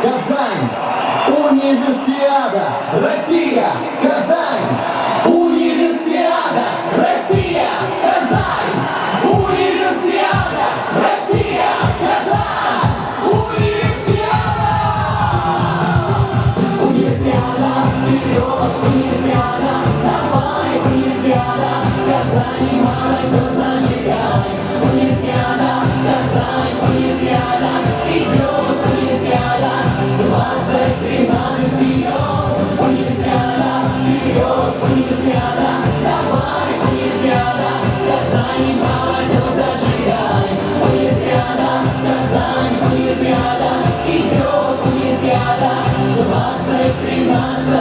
Казань, Универсиада, Россия, Казань, Универсиада, Россия, Казань, Универсиада, Россия, Казань, Универсиада! Универсиада, вперед, Универсиада, давай, Универсиада, Казань, молодежь зажигай. Универсиада, Казань, Универсиада, идет Универсиада, 2013 вперед. Универсиада, вперед, Универсиада, давай, Универсиада, Казань, молодежь зажигай. Универсиада, Казань, Универсиада, идет Универсиада, 2013.